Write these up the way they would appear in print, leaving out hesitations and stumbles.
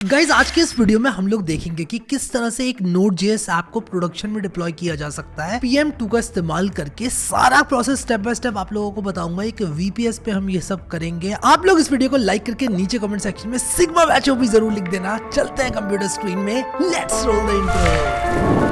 Guys आज के इस वीडियो में हम लोग देखेंगे कि किस तरह से एक Node.js ऐप को प्रोडक्शन में डिप्लॉय किया जा सकता है PM2 का इस्तेमाल करके। सारा प्रोसेस स्टेप बाय स्टेप आप लोगों को बताऊंगा। एक VPS पे हम ये सब करेंगे। आप लोग इस वीडियो को लाइक करके नीचे कमेंट सेक्शन में सिग्मा बैचो भी जरूर लिख देना। चलते हैं कंप्यूटर स्क्रीन में, लेट्स रोल द इंट्रो।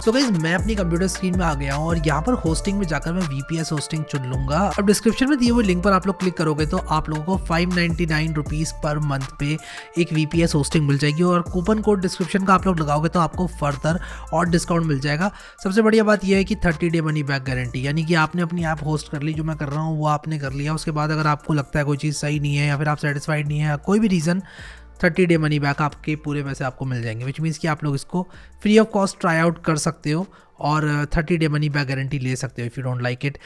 तो गाइस मैं अपनी कंप्यूटर स्क्रीन में आ गया हूँ और यहाँ पर होस्टिंग में जाकर मैं VPS होस्टिंग चुन लूंगा। अब डिस्क्रिप्शन में दिए हुए लिंक पर आप लोग क्लिक करोगे तो आप लोगों को 599 रुपीज़ पर मंथ पे एक VPS होस्टिंग मिल जाएगी और कूपन कोड डिस्क्रिप्शन का आप लोग लगाओगे तो आपको फर्दर और डिस्काउंट मिल जाएगा। सबसे बढ़िया बात यह है कि 30 डे मनी बैक गारंटी, यानी कि आपने अपनी ऐप होस्ट कर ली, जो मैं कर रहा हूँ वो आपने कर लिया। उसके बाद अगर आपको लगता है कोई चीज़ सही नहीं है या फिर आप सेटिस्फाइड नहीं है, कोई भी रीज़न, 30 डे मनी बैक आपके पूरे पैसे आपको मिल जाएंगे। विच मीन्स कि आप लोग इसको free of cost try out कर सकते हो और 30 डे मनी बैक गारंटी ले सकते हो if you don't like it.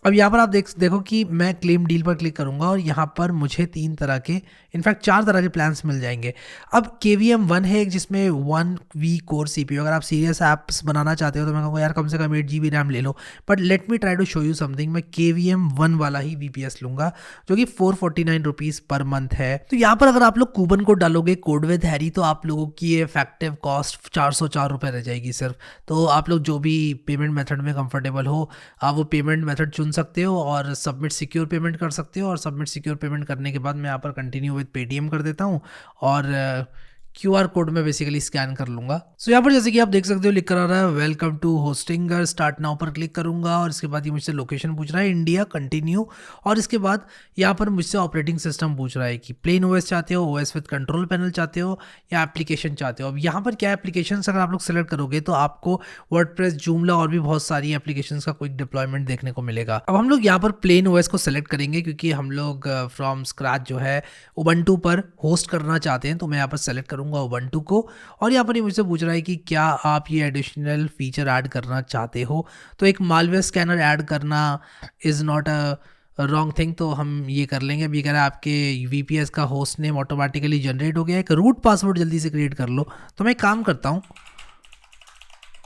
अब यहाँ पर आप देखो कि मैं क्लेम डील पर क्लिक करूँगा और यहाँ पर मुझे 3 तरह के, इनफैक्ट 4 तरह के प्लान्स मिल जाएंगे। अब KVM1 है एक, जिसमें 1V कोर CPU। अगर आप सीरियस ऐप्स बनाना चाहते हो तो मैं कहूँगा यार कम से कम 8 GB रैम ले लो, but let me try to show you something. मैं KVM1 वाला ही VPS लूँगा जो कि 449 रुपीज़ पर मंथ है। तो यहाँ पर अगर आप लोग कूपन कोड डालोगे कोड विद हैरी तो आप लोगों की इफेक्टिव कॉस्ट 404 रुपये रह जाएगी सिर्फ। तो आप लोग जो भी पेमेंट मेथड में कंफर्टेबल हो आप वो पेमेंट मेथड चुन सकते हो और सबमिट सिक्योर पेमेंट कर सकते हो। और सबमिट सिक्योर पेमेंट करने के बाद मैं यहाँ पर कंटिन्यू विद पेटीएम कर देता हूँ और QR कोड में बेसिकली स्कैन कर लूंगा। सो यहाँ पर जैसे कि आप देख सकते हो लिख कर आ रहा है welcome to hosting, start now पर क्लिक करूंगा और इसके बाद ये मुझसे लोकेशन पूछ रहा है इंडिया, कंटिन्यू। और इसके बाद यहाँ पर मुझसे ऑपरेटिंग सिस्टम पूछ रहा है कि प्लेन OS चाहते हो, OS विद कंट्रोल पैनल चाहते हो या एप्लीकेशन चाहते हो। अब यहाँ पर क्या एप्लीकेशन अगर आप लोग सेलेक्ट करोगे तो आपको वर्डप्रेस, जूमला और भी बहुत सारी एप्लीकेशन का क्विक डिप्लॉयमेंट देखने को मिलेगा। अब हम लोग यहाँ पर प्लेन OS को सेलेक्ट करेंगे क्योंकि हम लोग फ्रॉम स्क्रैच जो है उबंटू पर होस्ट करना चाहते हैं। तो मैं यहाँ पर सेलेक्ट करूंगा उबंटू को और यहाँ पर ये मुझसे पूछ रहा है कि क्या आप ये एडिशनल फीचर ऐड करना चाहते हो। तो एक मालवेयर स्कैनर ऐड करना is not a wrong thing, तो हम ये कर लेंगे। अभी कह रहा है आपके VPS का होस्ट नेम ऑटोमेटिकली जनरेट हो गया, एक रूट पासवर्ड जल्दी से क्रिएट कर लो। तो मैं एक काम करता हूँ,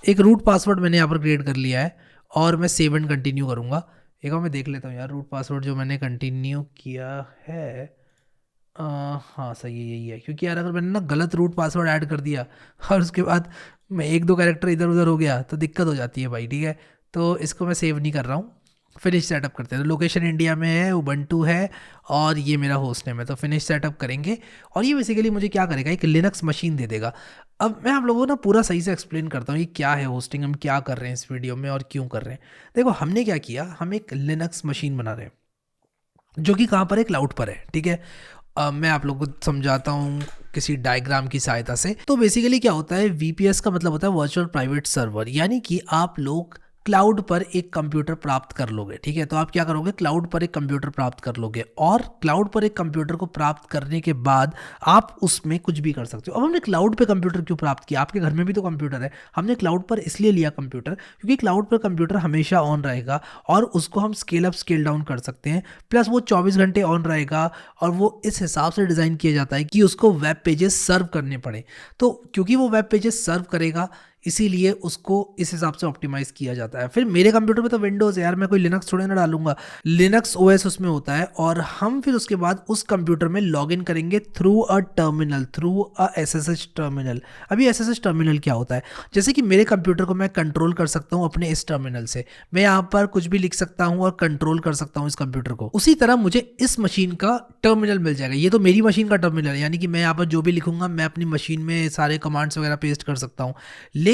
एक रूट पासवर्ड मैंने यहाँ पर क्रिएट कर लिया है और मैं सेव एंड कंटिन्यू करूँगा। एक बार मैं देख लेता हूँ यार रूट पासवर्ड जो मैंने कंटिन्यू किया है। हाँ सही है, यही है। क्योंकि यार अगर मैंने ना गलत रूट पासवर्ड ऐड कर दिया और उसके बाद मैं 1-2 कैरेक्टर इधर उधर हो गया तो दिक्कत हो जाती है भाई, ठीक है। तो इसको मैं सेव नहीं कर रहा हूँ, फिनिश सेटअप करते हैं। तो लोकेशन इंडिया में है, उबंटू है और ये मेरा होस्ट नेम है। तो फिनिश सेटअप करेंगे और ये बेसिकली मुझे क्या करेगा, एक लिनक्स मशीन दे देगा। अब मैं आप लोगों को ना पूरा सही से एक्सप्लेन करता हूँ ये क्या है होस्टिंग, हम क्या कर रहे हैं इस वीडियो में और क्यों कर रहे हैं। देखो हमने क्या किया, हम एक लिनक्स मशीन बना रहे हैं जो कि कहाँ पर है, क्लाउड पर है, ठीक है। मैं आप लोगों को समझाता हूँ किसी डायग्राम की सहायता से। तो बेसिकली क्या होता है, VPS का मतलब होता है वर्चुअल प्राइवेट सर्वर, यानी कि आप लोग क्लाउड पर एक कंप्यूटर प्राप्त कर लोगे, ठीक है। तो आप क्या करोगे, क्लाउड पर एक कंप्यूटर प्राप्त कर लोगे और क्लाउड पर एक कंप्यूटर को प्राप्त करने के बाद आप उसमें कुछ भी कर सकते हो। अब हमने क्लाउड पे कंप्यूटर क्यों प्राप्त किया, आपके घर में भी तो कंप्यूटर है। हमने क्लाउड पर इसलिए लिया कंप्यूटर क्योंकि क्लाउड पर कंप्यूटर हमेशा ऑन रहेगा और उसको हम स्केल अप स्केल डाउन कर सकते हैं। प्लस वो 24 घंटे ऑन रहेगा और वो इस हिसाब से डिज़ाइन किया जाता है कि उसको वेब पेजेस सर्व करने पड़े। तो क्योंकि वो वेब पेजेस सर्व करेगा इसीलिए उसको इस हिसाब से ऑप्टिमाइज किया जाता है। फिर मेरे कंप्यूटर में तो विंडोज़ है यार, मैं कोई लिनक्स थोड़े ना डालूंगा, लिनक्स OS उसमें होता है। और हम फिर उसके बाद उस कंप्यूटर में लॉगिन करेंगे through a terminal, through a SSH terminal. अभी SSH टर्मिनल क्या होता है, जैसे कि मेरे कंप्यूटर को मैं कंट्रोल कर सकता हूँ अपने इस टर्मिनल से, मैं यहाँ पर कुछ भी लिख सकता हूँ और कंट्रोल कर सकता हूँ इस कंप्यूटर को। उसी तरह मुझे इस मशीन का टर्मिनल मिल जाएगा। ये तो मेरी मशीन का टर्मिनल है, यानी कि मैं यहाँ पर जो भी लिखूंगा मैं अपनी मशीन में सारे कमांड्स वगैरह पेस्ट कर सकता हूँ।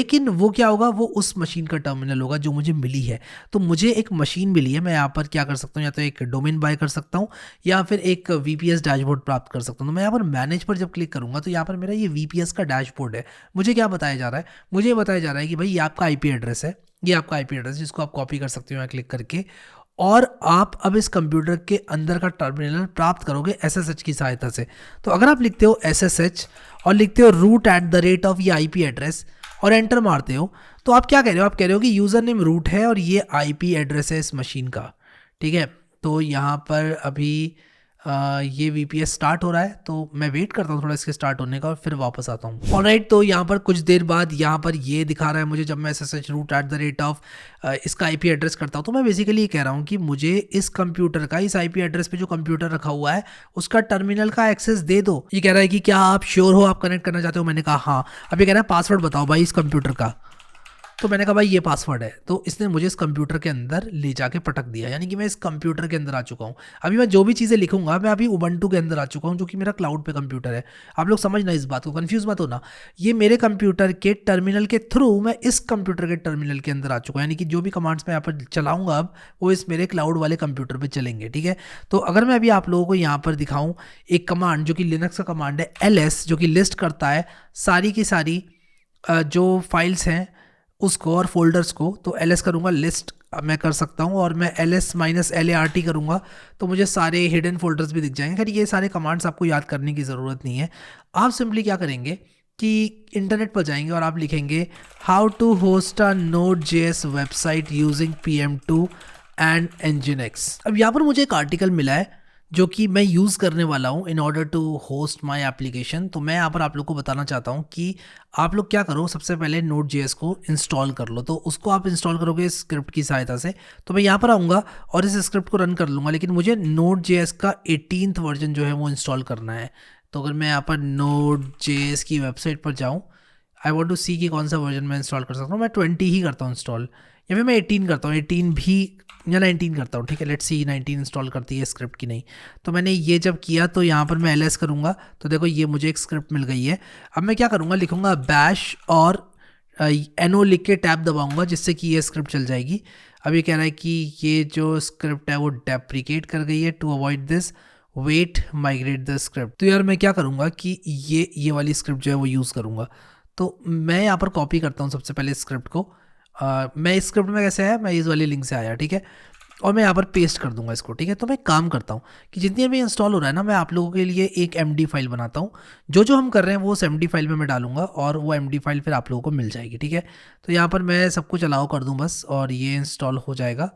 लेकिन वो क्या होगा, वो उस मशीन का टर्मिनल होगा जो मुझे मिली है। तो मुझे एक मशीन मिली है, मैं यहाँ पर क्या कर सकता हूँ, या तो एक डोमेन बाय कर सकता हूँ या फिर एक VPS डैशबोर्ड प्राप्त कर सकता हूँ। तो मैं यहाँ पर मैनेज पर जब क्लिक करूँगा तो यहाँ पर मेरा ये VPS का डैशबोर्ड है। मुझे क्या बताया जा रहा है, मुझे बताया जा रहा है कि भाई ये आपका IP एड्रेस है, ये आपका IP एड्रेस जिसको आप कॉपी कर सकते हो यहाँ क्लिक करके, और आप अब इस कंप्यूटर के अंदर का टर्मिनल प्राप्त करोगे SSH की सहायता से। तो अगर आप लिखते हो SSH और लिखते हो root@ऑफ ये IP एड्रेस और एंटर मारते हो तो आप क्या कह रहे हो, आप कह रहे हो कि यूज़र नेम रूट है और ये IP एड्रेस है इस मशीन का, ठीक है। तो यहाँ पर अभी ये VPS स्टार्ट हो रहा है, तो मैं वेट करता हूँ थोड़ा इसके स्टार्ट होने का और फिर वापस आता हूँ। ऑलराइट, तो यहाँ पर कुछ देर बाद यहाँ पर ये दिखा रहा है मुझे, जब मैं SSH root @ इसका IP एड्रेस करता हूँ, तो मैं बेसिकली ये कह रहा हूँ कि मुझे इस कंप्यूटर का, इस IP एड्रेस पे जो कंप्यूटर रखा हुआ है उसका टर्मिनल का एक्सेस दे दो। ये कह रहा है कि क्या आप श्योर हो, आप कनेक्ट करना चाहते हो? मैंने कहा हाँ। अब ये कह रहा है पासवर्ड बताओ भाई इस कंप्यूटर का। तो मैंने कहा भाई ये पासवर्ड है। तो इसने मुझे इस कंप्यूटर के अंदर ले जाके पटक दिया, यानी कि मैं इस कंप्यूटर के अंदर आ चुका हूँ। अभी मैं जो भी चीज़ें लिखूंगा, मैं अभी उबंटू के अंदर आ चुका हूँ, जो कि मेरा क्लाउड पे कंप्यूटर है। आप लोग समझना इस बात को, कंफ्यूज मत होना। ये मेरे कंप्यूटर के टर्मिनल के थ्रू मैं इस कंप्यूटर के टर्मिनल के अंदर आ चुका हूँ, यानी कि जो भी कमांड्स मैं यहाँ पर चलाऊंगा अब वो इस मेरे क्लाउड वाले कंप्यूटर पर चलेंगे। ठीक है, तो अगर मैं अभी आप लोगों को यहाँ पर दिखाऊँ एक कमांड जो कि लिनक्स का कमांड है ls, जो कि लिस्ट करता है सारी की सारी जो फाइल्स हैं उसको और फोल्डर्स को, तो ls करूँगा, लिस्ट मैं कर सकता हूँ, और मैं ls-lart करूँगा तो मुझे सारे हिडन फोल्डर्स भी दिख जाएंगे। खैर ये सारे कमांड्स आपको याद करने की ज़रूरत नहीं है। आप सिंपली क्या करेंगे कि इंटरनेट पर जाएंगे और आप लिखेंगे how to host a Node.js website using PM2 and Nginx। अब यहाँ पर मुझे एक आर्टिकल मिला है जो कि मैं यूज़ करने वाला हूँ in order to host my application. तो मैं यहाँ पर आप लोग को बताना चाहता हूँ कि आप लोग क्या करो, सबसे पहले Node.js को इंस्टॉल कर लो। तो उसको आप इंस्टॉल करोगे इस स्क्रिप्ट की सहायता से। तो मैं यहाँ पर आऊँगा और इस स्क्रिप्ट को रन कर लूँगा, लेकिन मुझे Node.js का 18th वर्जन जो है वो इंस्टॉल करना है। तो अगर मैं यहाँ पर Node.js की वेबसाइट पर जाऊँ, आई वॉन्ट टू सी कि कौन सा वर्जन मैं इंस्टॉल कर सकता हूँ। मैं 20 ही करता हूँ इंस्टॉल, या फिर मैं 18 करता हूँ, 18 भी या 19 करता हूँ। ठीक है, लेट्स सी 19 इंस्टॉल करती है स्क्रिप्ट की नहीं। तो मैंने ये जब किया तो यहाँ पर मैं ls करूँगा, तो देखो ये मुझे एक स्क्रिप्ट मिल गई है। अब मैं क्या करूँगा, लिखूँगा बैश और no लिख के टैब दबाऊँगा, जिससे कि ये स्क्रिप्ट चल जाएगी। अब ये कह रहा है कि ये जो स्क्रिप्ट है वो डेप्रिकेट कर गई है। To avoid this wait migrate the script. तो यार मैं क्या करूँगा कि ये वाली स्क्रिप्ट जो है वो यूज़ करूँगा। तो मैं यहाँ पर कॉपी करता हूँ सबसे पहले स्क्रिप्ट को। मैं इस स्क्रिप्ट में कैसे आया, मैं इस वाली लिंक से आया। ठीक है, और मैं यहाँ पर पेस्ट कर दूंगा इसको। ठीक है, तो मैं काम करता हूँ कि जितनी अभी इंस्टॉल हो रहा है ना, मैं आप लोगों के लिए एक MD फाइल बनाता हूँ। जो हम कर रहे हैं वो उस MD फाइल में मैं डालूंगा और वो MD फाइल फिर आप लोगों को मिल जाएगी। ठीक है, तो यहाँ पर मैं सब कुछ अलाउ कर दूँ बस, और ये इंस्टॉल हो जाएगा।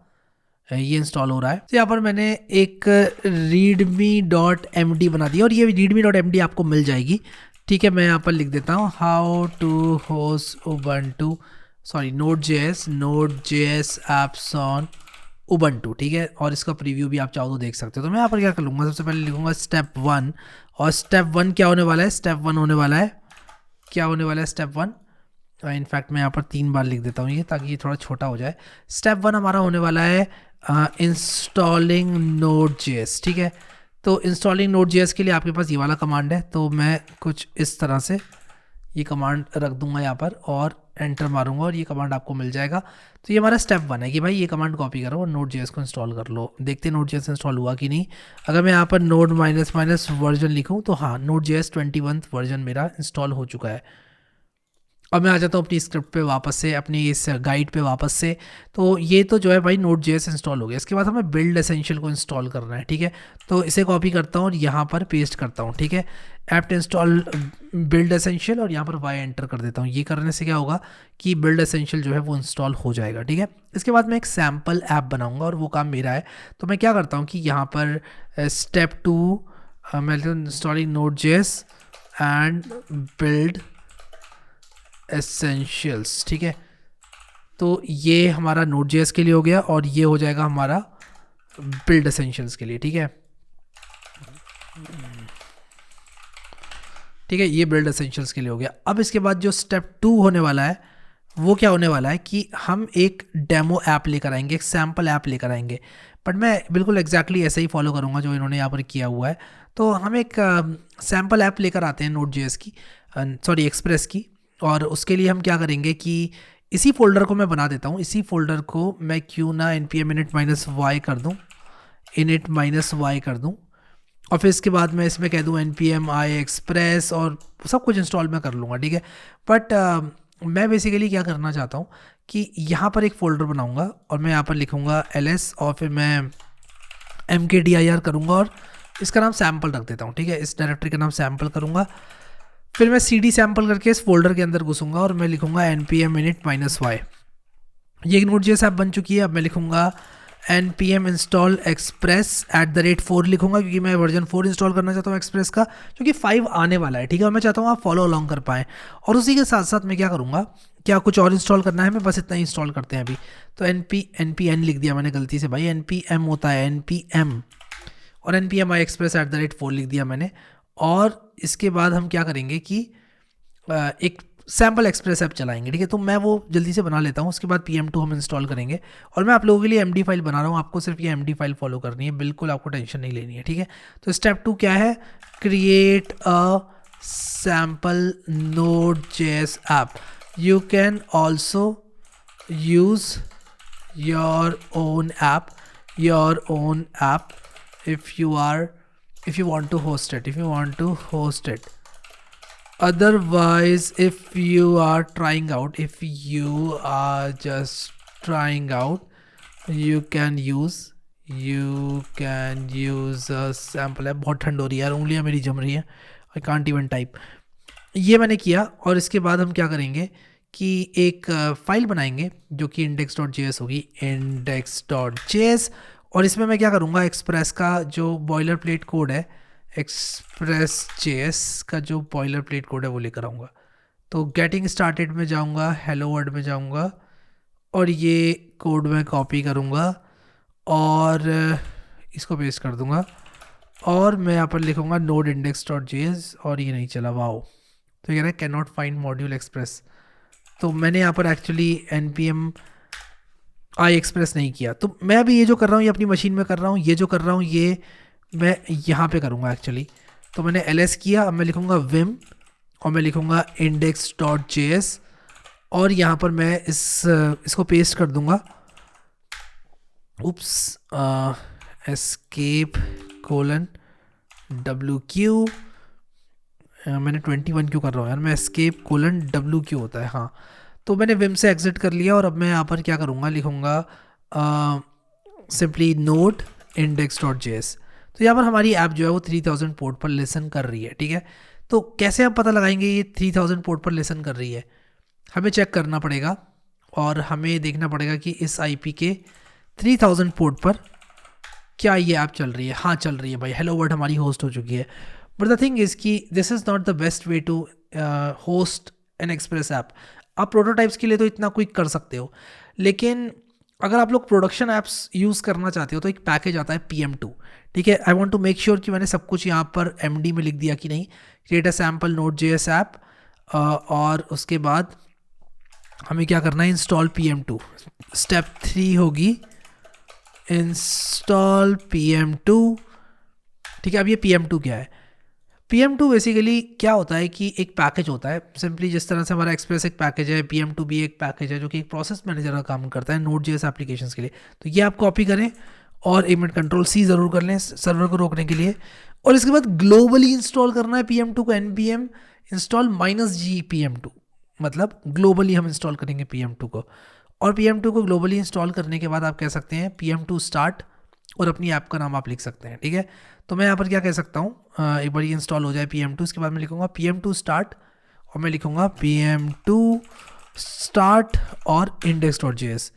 ये इंस्टॉल हो रहा है। तो यहाँ पर मैंने एक readme.md बना दिया, और ये readme.md आपको मिल जाएगी। ठीक है, मैं यहाँ पर लिख देता हूँ how to host Ubuntu Node.js apps on Ubuntu। ठीक है, और इसका प्रीव्यू भी आप चाहो तो देख सकते हो। तो मैं यहाँ पर क्या कर लूँगा, सबसे पहले लिखूँगा स्टेप 1, और स्टेप 1 क्या होने वाला है, स्टेप 1 होने वाला है, क्या होने वाला है स्टेप 1। इनफैक्ट मैं यहाँ पर 3 बार लिख देता हूँ ये, ताकि ये थोड़ा छोटा हो जाए। स्टेप 1 हमारा होने वाला है इंस्टॉलिंग Node.js। ठीक है, तो इंस्टॉलिंग Node.js के लिए आपके पास ये वाला कमांड है। तो मैं कुछ इस तरह से ये कमांड रख दूंगा यहाँ पर और एंटर मारूंगा, और ये कमांड आपको मिल जाएगा। तो ये हमारा स्टेप 1 है कि भाई ये कमांड कॉपी करो और Node.js को इंस्टॉल कर लो। देखते हैं Node.js इंस्टॉल हुआ कि नहीं। अगर मैं यहाँ पर node -- वर्जन लिखूँ तो हाँ, Node.js 21th वर्जन मेरा इंस्टॉल हो चुका है। अब मैं आ जाता हूँ अपनी स्क्रिप्ट पे वापस से, अपनी इस गाइड पे वापस से। तो ये तो जो है भाई Node.js इंस्टॉल हो गया। इसके बाद हमें बिल्ड एसेंशियल को इंस्टॉल करना है। ठीक है, तो इसे कॉपी करता हूँ और यहाँ पर पेस्ट करता हूँ। ठीक है, एप्ट इंस्टॉल बिल्ड एसेंशियल, और यहाँ पर y एंटर कर देता हूँ। ये करने से क्या होगा कि बिल्ड एसेंशियल जो है वो इंस्टॉल हो जाएगा। ठीक है, इसके बाद मैं एक सैम्पल ऐप बनाऊँगा, और वो काम मेरा है। तो मैं क्या करता हूँ कि यहाँ पर स्टेप 2 मैं installing Node.js and build essentials. ठीक है, तो ये हमारा Node.js के लिए हो गया, और ये हो जाएगा हमारा बिल्ड एसेंशियल्स के लिए। ठीक है, ठीक है, ये बिल्ड एसेंशियल्स के लिए हो गया। अब इसके बाद जो स्टेप 2 होने वाला है वो क्या होने वाला है कि हम एक डेमो ऐप लेकर आएंगे, एक सैम्पल ऐप लेकर आएंगे। बट मैं बिल्कुल एग्जैक्टली ऐसे ही फॉलो करूँगा जो इन्होंने यहाँ पर किया हुआ है। तो हम एक सैम्पल ऐप लेकर आते हैं Node.js की, एक्सप्रेस की। और उसके लिए हम क्या करेंगे कि इसी फोल्डर को मैं बना देता हूँ। इसी फोल्डर को मैं क्यों ना npm init-y कर दूँ, init-y कर दूँ, और फिर इसके बाद मैं इसमें कह दूँ npm i express, और सब कुछ इंस्टॉल मैं कर लूँगा। ठीक है, बट मैं बेसिकली क्या करना चाहता हूँ कि यहाँ पर एक फ़ोल्डर बनाऊँगा, और मैं यहाँ पर लिखूँगा ls, और फिर मैं mkdir करूँगा, और इसका नाम सैम्पल रख देता हूँ। ठीक है, इस डायरेक्टरी का नाम सैम्पल करूँगा। फिर मैं cd सैम्पल करके इस फोल्डर के अंदर घुसूँगा, और मैं लिखूँगा npm init-y। ये एक Node.js ऐप बन चुकी है। अब मैं लिखूँगा npm install express @4 लिखूंगा क्योंकि मैं वर्जन 4 इंस्टॉल करना चाहता हूँ एक्सप्रेस का, क्योंकि 5 आने वाला है, ठीक है। और मैं चाहता हूँ आप फॉलो अलॉन्ग कर पाएँ। और उसी के साथ साथ मैं क्या करूँगा, क्या कुछ और इंस्टॉल करना है, मैं बस इतना ही इंस्टॉल करते हैं अभी। तो npn लिख दिया मैंने गलती से भाई, npm होता है npm, और npm express @4 लिख दिया मैंने। और इसके बाद हम क्या करेंगे कि एक सैम्पल एक्सप्रेस ऐप चलाएंगे, ठीक है। तो मैं वो जल्दी से बना लेता हूँ, उसके बाद pm2 हम इंस्टॉल करेंगे। और मैं आप लोगों के लिए md फाइल बना रहा हूँ, आपको सिर्फ ये md फाइल फॉलो करनी है, बिल्कुल आपको टेंशन नहीं लेनी है, ठीक है। तो स्टेप 2 क्या है, create a sample Node.js app. You can also use your own app if you want to host it. Otherwise, if you are just trying out, you can use a sample app। बहुत ठंड हो रही है यार, उंगलियां मेरी जम रही हैं, I can't even type। ये मैंने किया। और इसके बाद हम क्या करेंगे कि एक फाइल बनाएंगे जो कि index.js होगी, index.js। और इसमें मैं क्या करूँगा, एक्सप्रेस का जो बॉयलर प्लेट कोड है, Express.js का जो बॉयलर प्लेट कोड है वो लेकर आऊँगा। तो गेटिंग स्टार्टेड में जाऊँगा, हेलो वर्ल्ड में जाऊँगा, और ये कोड मैं कॉपी करूँगा और इसको पेस्ट कर दूँगा। और मैं यहाँ पर लिखूँगा node index.js, और ये नहीं चला, वाओ। तो ये कह रहा है can not find module express. तो मैंने यहाँ पर एक्चुअली npm express नहीं किया। तो मैं अभी ये जो कर रहा हूँ ये अपनी मशीन में कर रहा हूँ, ये जो कर रहा हूँ ये मैं यहाँ पे करूँगा एक्चुअली। तो मैंने ls किया, अब मैं लिखूँगा vim और मैं लिखूँगा index.js, और यहाँ पर मैं इसको पेस्ट कर दूँगा। उप्स, escape::wq, मैंने 21 क्यों कर रहा हूँ यार, मैं escape::wq होता है, हाँ। तो मैंने विम से एग्जिट कर लिया, और अब मैं यहाँ पर क्या करूँगा, लिखूँगा सिंपली node index.js। तो यहाँ पर हमारी ऐप जो है वो 3000 पोर्ट पर लिसन कर रही है, ठीक है। तो कैसे हम पता लगाएंगे ये 3000 पोर्ट पर लिसन कर रही है, हमें चेक करना पड़ेगा और हमें देखना पड़ेगा कि इस IP के 3000 पोर्ट पर क्या ये ऐप चल रही है। हाँ चल रही है भाई, हेलो वर्ल्ड हमारी होस्ट हो चुकी है। बट द थिंग इज़ कि this is not the best way to host an express app. आप प्रोटोटाइप्स के लिए तो इतना क्विक कर सकते हो, लेकिन अगर आप लोग प्रोडक्शन ऐप्स यूज़ करना चाहते हो तो एक पैकेज आता है pm2, ठीक है। I want to make sure कि मैंने सब कुछ यहाँ पर md में लिख दिया कि नहीं, create a sample Node.js app. और उसके बाद हमें क्या करना है, इंस्टॉल pm2। स्टेप 3 होगी इंस्टॉल pm2, ठीक है। अब ये pm2 क्या है, pm2 बेसिकली क्या होता है कि एक पैकेज होता है, सिंपली जिस तरह से हमारा एक्सप्रेस एक पैकेज है, pm2 भी एक पैकेज है जो कि एक प्रोसेस मैनेजर का काम करता है Node.js एप्लीकेशंस के लिए। तो ये आप कॉपी करें और एक मिनट Ctrl+C ज़रूर कर लें सर्वर को रोकने के लिए। और इसके बाद ग्लोबली इंस्टॉल करना है pm2 को, npm इंस्टॉल -g pm2, मतलब ग्लोबली हम इंस्टॉल करेंगे pm2 को। और pm2 को ग्लोबली इंस्टॉल करने के बाद आप कह सकते हैं pm2 स्टार्ट, और अपनी ऐप का नाम आप लिख सकते हैं, ठीक है। तो मैं यहाँ पर क्या कह सकता हूँ, एक बार ये इंस्टॉल हो जाए pm2, इसके बाद मैं लिखूँगा pm2 स्टार्ट, और मैं लिखूँगा pm2 स्टार्ट और index.js।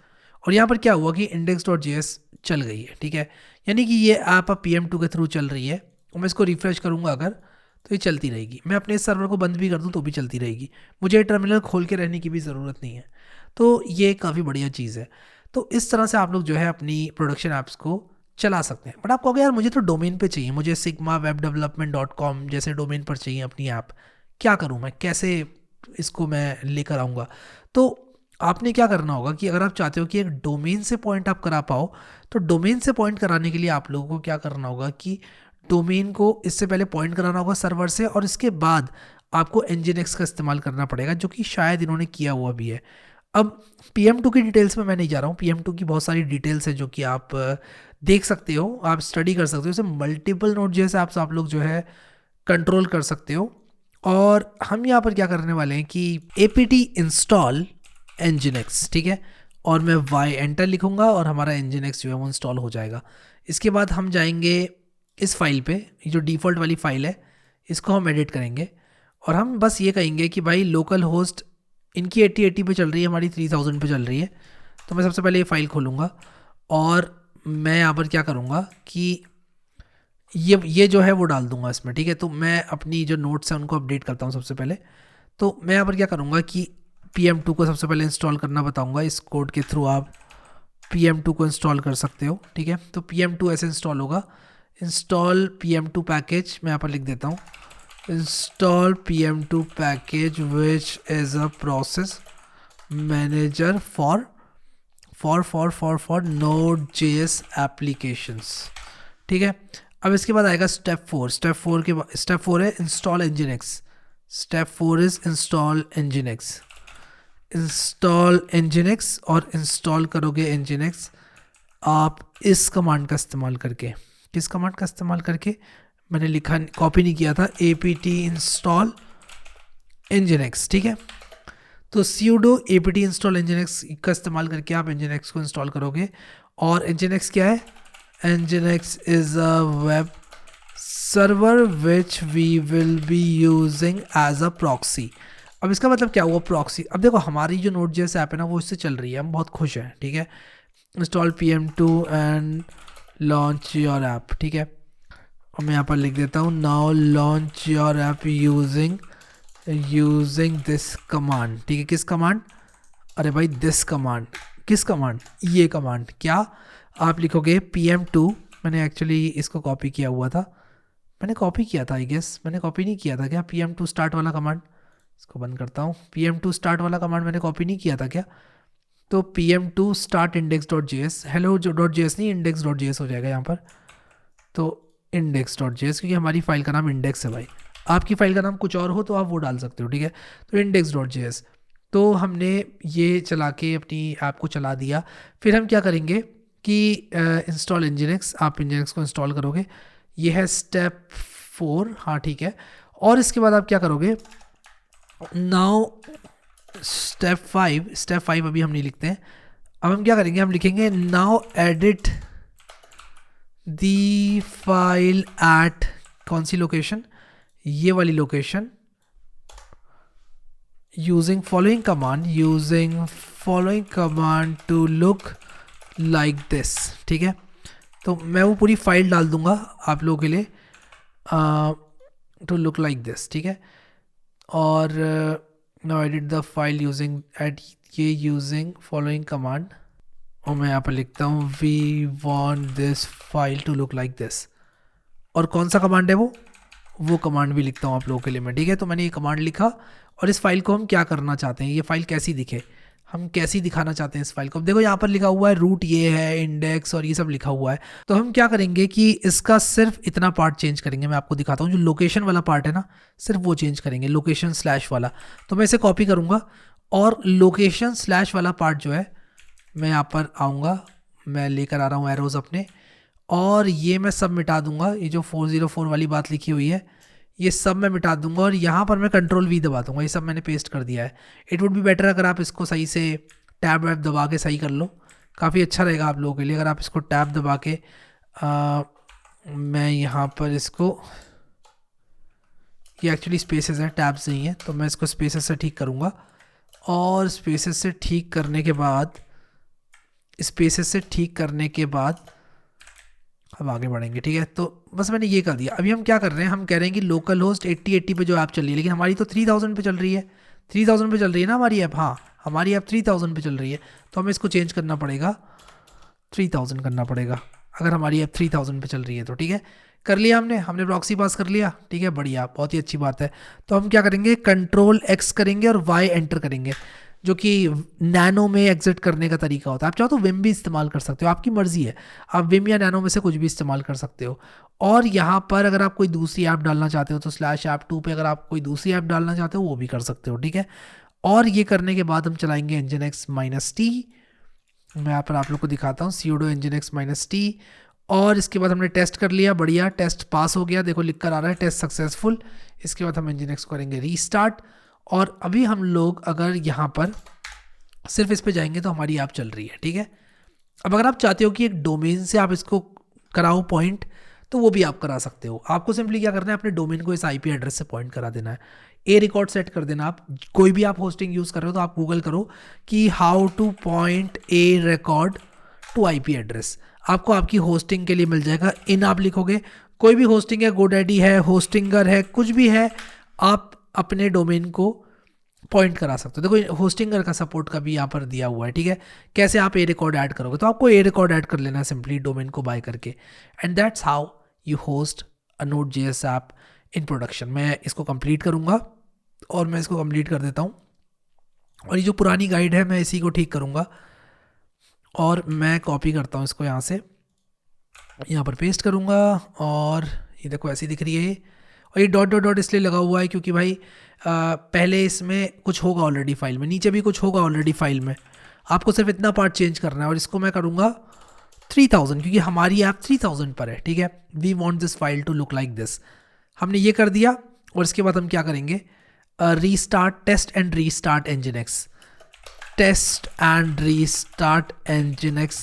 और यहाँ पर क्या हुआ कि index.js चल गई है, ठीक है। यानी कि ये ऐप अब pm2 के थ्रू चल रही है, और मैं इसको रिफ्रेश करूँगा अगर, तो ये चलती रहेगी। मैं अपने इस सर्वर को बंद भी कर दूँ तो भी चलती रहेगी, मुझे टर्मिनल खोल के रहने की भी ज़रूरत नहीं है। तो ये काफ़ी बढ़िया चीज़ है। तो इस तरह से आप लोग जो है अपनी प्रोडक्शन ऐप्स को चला सकते हैं। बट आप कहोगे यार मुझे तो डोमेन पे चाहिए, मुझे sigmawebdevelopment.com जैसे डोमेन पर चाहिए अपनी ऐप, क्या करूँ मैं, कैसे इसको मैं लेकर आऊँगा। तो आपने क्या करना होगा कि अगर आप चाहते हो कि एक डोमेन से पॉइंट आप करा पाओ, तो डोमेन से पॉइंट कराने के लिए आप लोगों को क्या करना होगा कि डोमेन को इससे पहले पॉइंट कराना होगा सर्वर से, और इसके बाद आपको nginx का इस्तेमाल करना पड़ेगा, जो कि शायद इन्होंने किया हुआ भी है। अब pm2 की डिटेल्स में मैं नहीं जा रहा हूँ, pm2 की बहुत सारी डिटेल्स है जो कि आप देख सकते हो, आप स्टडी कर सकते हो। जैसे मल्टीपल Node.js ऐप्स आप लोग जो है कंट्रोल कर सकते हो। और हम यहाँ पर क्या करने वाले हैं कि apt इंस्टॉल nginx, ठीक है। और मैं y एंटर लिखूँगा और हमारा nginx जो है वो इंस्टॉल हो जाएगा। इसके बाद हम जाएंगे इस फाइल पे, जो डिफ़ॉल्ट वाली फ़ाइल है इसको हम एडिट करेंगे, और हम बस ये कहेंगे कि भाई लोकल होस्ट इनकी 8080 पे चल रही है, हमारी 3000 पे चल रही है। तो मैं सबसे पहले ये फ़ाइल खोलूँगा और मैं यहाँ पर क्या करूँगा कि ये जो है वो डाल दूंगा इसमें, ठीक है। तो मैं अपनी जो नोट्स हैं उनको अपडेट करता हूँ सबसे पहले। तो मैं यहाँ पर क्या करूँगा कि PM2 को सबसे पहले इंस्टॉल करना बताऊँगा। इस कोड के थ्रू आप PM2 को इंस्टॉल कर सकते हो, ठीक है। तो PM2 ऐसे इंस्टॉल होगा, इंस्टॉल PM2 पैकेज, मैं यहाँ पर लिख देता हूँ install PM2 package which is a process manager for Node.js applications, ठीक है। अब इसके बाद आएगा स्टेप 4। स्टेप 4 है install Nginx। Step 4 is install Nginx। Install Nginx और इंस्टॉल करोगे Nginx आप इस कमांड का इस्तेमाल करके। किस कमांड का इस्तेमाल करके? मैंने लिखा, कॉपी नहीं किया था, apt इंस्टॉल Nginx, ठीक है। तो sudo apt इंस्टॉल Nginx का इस्तेमाल करके आप Nginx को इंस्टॉल करोगे। और Nginx क्या है? Nginx is a web server which we will be using as a proxy। अब इसका मतलब क्या हुआ प्रॉक्सी? अब देखो हमारी जो Node.js ऐप है ना वो इससे चल रही है, हम बहुत खुश हैं, ठीक है। Install PM2 and launch your app, ठीक है। और मैं यहाँ पर लिख देता हूँ now launch your app using this command, ठीक है। किस कमांड? अरे भाई दिस कमांड। किस कमांड? ये कमांड। क्या आप लिखोगे PM2, मैंने एक्चुअली इसको कॉपी किया हुआ था, मैंने कॉपी किया था आई गेस, मैंने कॉपी नहीं किया था क्या? PM2 स्टार्ट वाला कमांड, इसको बंद करता हूँ। PM2 स्टार्ट वाला कमांड मैंने कॉपी नहीं किया था क्या? तो PM2 स्टार्ट index.js, हेलो जो .js नहीं index.js हो जाएगा यहाँ पर। तो index.js, क्योंकि हमारी फाइल का नाम इंडेक्स है भाई, आपकी फाइल का नाम कुछ और हो तो आप वो डाल सकते हो, ठीक है। तो index.js, तो हमने ये चला के अपनी ऐप को चला दिया। फिर हम क्या करेंगे कि इंस्टॉल Nginx, आप Nginx को इंस्टॉल करोगे, ये है स्टेप 4, हाँ ठीक है। और इसके बाद आप क्या करोगे? नाउ स्टेप 5 अभी हम नहीं लिखते हैं, अब हम क्या करेंगे? हम लिखेंगे now edit the file at, कौन सी लोकेशन? ये वाली location, using following command to look like this, ठीक है। तो मैं वो पूरी फाइल डाल दूंगा आप लोगों के लिए, टू लुक लाइक दिस, ठीक है। और now edit the file using following command, और मैं यहाँ पर लिखता हूँ we want this file to look like this. और कौन सा कमांड है वो कमांड भी लिखता हूँ आप लोगों के लिए मैं, ठीक है। तो मैंने ये कमांड लिखा, और इस फाइल को हम क्या करना चाहते हैं, ये फाइल कैसी दिखे, हम कैसी दिखाना चाहते हैं इस फाइल को। अब देखो यहाँ पर लिखा हुआ है रूट, ये है इंडेक्स, और ये सब लिखा हुआ है। तो हम क्या करेंगे कि इसका सिर्फ इतना पार्ट चेंज करेंगे, मैं आपको दिखाता हूँ। जो लोकेशन वाला पार्ट है ना, सिर्फ वो चेंज करेंगे, लोकेशन स्लैश वाला। तो मैं इसे कॉपी करूँगा, और लोकेशन स्लैश वाला पार्ट जो है, मैं यहाँ पर आऊँगा, मैं लेकर आ रहा हूँ एरोज अपने, और ये मैं सब मिटा दूंगा। ये जो 404 वाली बात लिखी हुई है ये सब मैं मिटा दूंगा, और यहाँ पर मैं Ctrl+V दबा दूंगा। ये सब मैंने पेस्ट कर दिया है। इट वुड बी बेटर अगर आप इसको सही से टैब वैब दबा के सही कर लो, काफ़ी अच्छा रहेगा आप लोगों के लिए। अगर आप इसको टैब दबा के मैं यहाँ पर इसको, ये एक्चुअली स्पेसेस हैं, टैब्स नहीं है, तो मैं इसको स्पेसेस से ठीक करूँगा। और स्पेसेस से ठीक करने के बाद अब आगे बढ़ेंगे, ठीक है। तो बस मैंने ये कर दिया। अभी हम क्या कर रहे हैं, हम कह रहे हैं कि लोकल होस्ट 8080 पे जो ऐप चल रही है, लेकिन हमारी तो 3000 पे चल रही है। 3000 पे चल रही है ना हमारी ऐप, हाँ हमारी ऐप 3000 पे चल रही है, तो हमें इसको चेंज करना पड़ेगा, 3000 करना पड़ेगा अगर हमारी ऐप 3000 पे चल रही है तो, ठीक है। कर लिया हमने प्रॉक्सी पास कर लिया, ठीक है, बढ़िया, बहुत ही अच्छी बात है। तो हम क्या करेंगे, Ctrl+X करेंगे और Y एंटर करेंगे, जो कि नैनो में एग्जिट करने का तरीका होता है। आप चाहो तो विम भी इस्तेमाल कर सकते हो, आपकी मर्जी है, आप विम या नैनो में से कुछ भी इस्तेमाल कर सकते हो। और यहाँ पर अगर आप कोई दूसरी ऐप डालना चाहते हो तो /app2 पे अगर आप कोई दूसरी ऐप डालना चाहते हो वो भी कर सकते हो, ठीक है। और ये करने के बाद हम चलाएंगे Nginx -t, मैं यहाँ पर आप लोग को दिखाता हूँ sudo Nginx -t। और इसके बाद हमने टेस्ट कर लिया, बढ़िया, टेस्ट पास हो गया, देखो लिख कर आ रहा है टेस्ट सक्सेसफुल। इसके बाद हम Nginx करेंगे रीस्टार्ट, और अभी हम लोग अगर यहाँ पर सिर्फ इस पे जाएंगे तो हमारी ऐप चल रही है, ठीक है। अब अगर आप चाहते हो कि एक डोमेन से आप इसको कराओ पॉइंट, तो वो भी आप करा सकते हो। आपको सिंपली क्या करना है, अपने डोमेन को इस IP एड्रेस से पॉइंट करा देना है, ए रिकॉर्ड सेट कर देना। आप कोई भी आप होस्टिंग यूज़ कर रहे हो तो आप गूगल करो कि how to point A record to IP address, आपको आपकी होस्टिंग के लिए मिल जाएगा। इन आप लिखोगे, कोई भी होस्टिंग है, गोडैडी है, होस्टिंगर है, कुछ भी है, आप अपने डोमेन को पॉइंट करा सकते हो। देखो होस्टिंगर का सपोर्ट का भी यहाँ पर दिया हुआ है, ठीक है। कैसे आप ए रिकॉर्ड ऐड करोगे, तो आपको ए रिकॉर्ड ऐड कर लेना है सिंपली डोमेन को बाय करके, and that's how you host a Node.js app in production. मैं इसको कंप्लीट करूँगा और मैं इसको कंप्लीट कर देता हूँ, और ये जो पुरानी गाइड है मैं इसी को ठीक करूँगा, और मैं कॉपी करता हूँ इसको यहाँ से, यहाँ पर पेस्ट करूँगा, और ये देखो ऐसी दिख रही है ये। और ये डॉट डॉट डॉट इसलिए लगा हुआ है क्योंकि भाई पहले इसमें कुछ होगा ऑलरेडी फाइल में, नीचे भी कुछ होगा ऑलरेडी फाइल में, आपको सिर्फ इतना पार्ट चेंज करना है। और इसको मैं करूँगा 3000, क्योंकि हमारी ऐप 3000 पर है, ठीक है। We want this file to look like this. हमने ये कर दिया, और इसके बाद हम क्या करेंगे, restart test and restart nginx, test and restart nginx.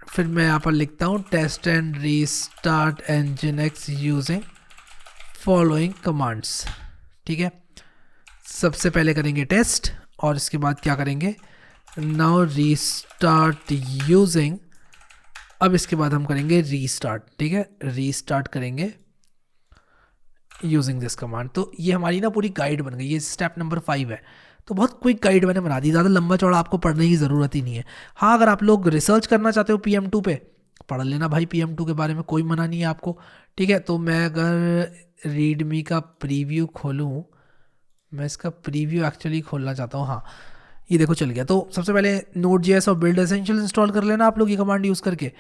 फिर मैं यहाँ पर लिखता हूँ test and restart nginx using following commands, ठीक है। सबसे पहले करेंगे टेस्ट, और इसके बाद क्या करेंगे, नाउ रीस्टार्ट यूजिंग, अब इसके बाद हम करेंगे रीस्टार्ट, ठीक है, रीस्टार्ट करेंगे यूजिंग दिस कमांड। तो ये हमारी ना पूरी गाइड बन गई, ये स्टेप नंबर 5 है। तो बहुत क्विक गाइड मैंने बना दी, ज़्यादा लंबा चौड़ा आपको पढ़ने की ज़रूरत ही नहीं है। हाँ, अगर आप लोग रिसर्च करना चाहते हो PM2 पे, पढ़ लेना भाई PM2 के बारे में, कोई मना नहीं है आपको, ठीक है। तो मैं अगर रीडमी का प्रीव्यू खोलूँ, मैं इसका प्रीव्यू एक्चुअली खोलना चाहता हूँ, हाँ ये देखो चल गया। तो सबसे पहले Node.js और बिल्ड एसेंशियल इंस्टॉल कर लेना आप लोग ये कमांड यूज़ करके।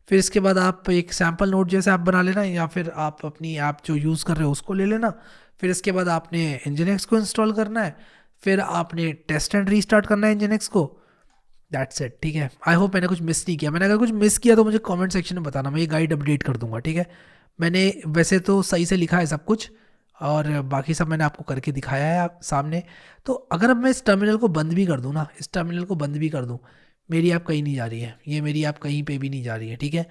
फिर इसके बाद आप एक सैम्पल Node.js ऐप बना लेना, या फिर आप अपनी ऐप जो यूज़ कर रहे हो उसको ले लेना। फिर इसके बाद आपने Nginx को इंस्टॉल करना है, फिर आपने टेस्ट एंड रीस्टार्ट करना है Nginx को, दैट्स इट, ठीक है। आई होप मैंने कुछ मिस नहीं किया। मैंने अगर कुछ मिस किया तो मुझे कमेंट सेक्शन में बताना, मैं ये गाइड अपडेट कर दूंगा, ठीक है। मैंने वैसे तो सही से लिखा है सब कुछ, और बाकी सब मैंने आपको करके दिखाया है आप सामने। तो अगर अब मैं इस टर्मिनल को बंद भी कर दूँ ना, इस टर्मिनल को बंद भी कर दूँ, मेरी ऐप कहीं नहीं जा रही है, ये मेरी ऐप कहीं पे भी नहीं जा रही है, ठीक है,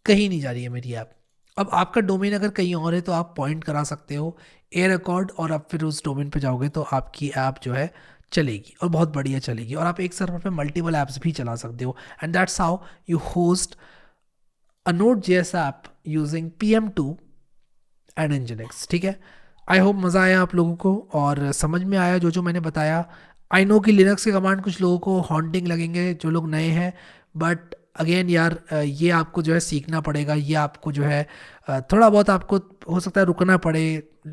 कहीं नहीं जा रही है मेरी ऐप। अब आपका डोमेन अगर कहीं और है तो आप पॉइंट करा सकते हो ए रिकॉर्ड, और आप फिर उस डोमेन पे जाओगे तो आपकी ऐप जो है चलेगी, और बहुत बढ़िया चलेगी, और आप एक सर्वर पे मल्टीपल ऐप्स भी चला सकते हो, and that's how you host a Node.js app using PM2 and Nginx, ठीक है। आई होप मज़ा आया आप लोगों को, और समझ में आया जो जो मैंने बताया। आई नो कि लिनक्स के कमांड कुछ लोगों को हॉन्टिंग लगेंगे जो लोग नए हैं, बट अगेन यार ये आपको जो है सीखना पड़ेगा, ये आपको जो है थोड़ा बहुत आपको हो सकता है रुकना पड़े,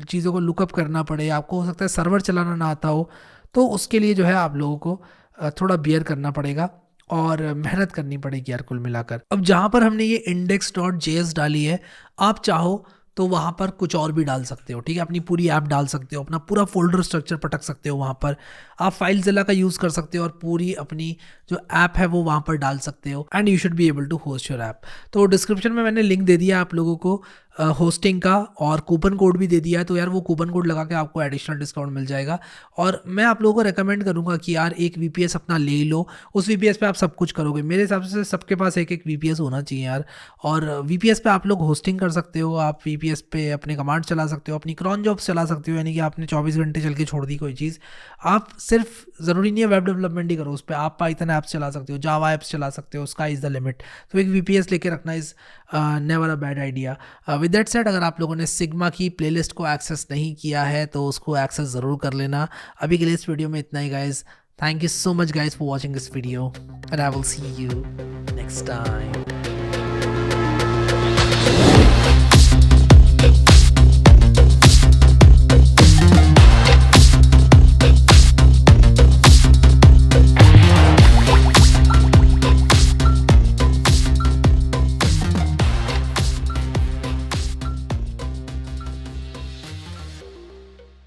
चीज़ों को लुकअप करना पड़े, आपको हो सकता है सर्वर चलाना ना आता हो, तो उसके लिए जो है आप लोगों को थोड़ा बियर करना पड़ेगा और मेहनत करनी पड़ेगी यार कुल मिलाकर। अब जहाँ पर हमने ये index.js डाली है, आप चाहो तो वहाँ पर कुछ और भी डाल सकते हो, ठीक है। अपनी पूरी ऐप डाल सकते हो, अपना पूरा फोल्डर स्ट्रक्चर पटक सकते हो वहाँ पर, आप फाइलज़िला का यूज़ कर सकते हो, और पूरी अपनी जो ऐप है वो वहाँ पर डाल सकते हो, and you should be able to host your app. तो डिस्क्रिप्शन में मैंने लिंक दे दिया आप लोगों को होस्टिंग का, और कूपन कोड भी दे दिया है, तो यार वो कूपन कोड लगा के आपको एडिशनल डिस्काउंट मिल जाएगा। और मैं आप लोगों को रेकमेंड करूँगा कि यार एक VPS अपना ले लो, उस VPS पे आप सब कुछ करोगे। मेरे हिसाब से सबके पास एक एक VPS होना चाहिए यार, और VPS पे आप लोग होस्टिंग कर सकते हो, आप VPS पे अपने कमांड चला सकते हो, अपनी क्रॉन जॉब्स चला सकते हो, यानी कि आपने 24 घंटे चल के छोड़ दी कोई चीज़। आप सिर्फ ज़रूरी नहीं है वेब डेवलपमेंट ही करो, उस पर आप पाइथन ऐप्स चला सकते हो, जावा ऐप्स चला सकते हो, स्काई इज़ द लिमिट। तो एक VPS लेके रखना is never a bad idea. With that said, अगर आप लोगों ने सिग्मा की प्लेलिस्ट को एक्सेस नहीं किया है तो उसको एक्सेस ज़रूर कर लेना। अभी के लिए इस वीडियो में इतना ही guys. Thank you so much guys for watching this video, and I will see you next time.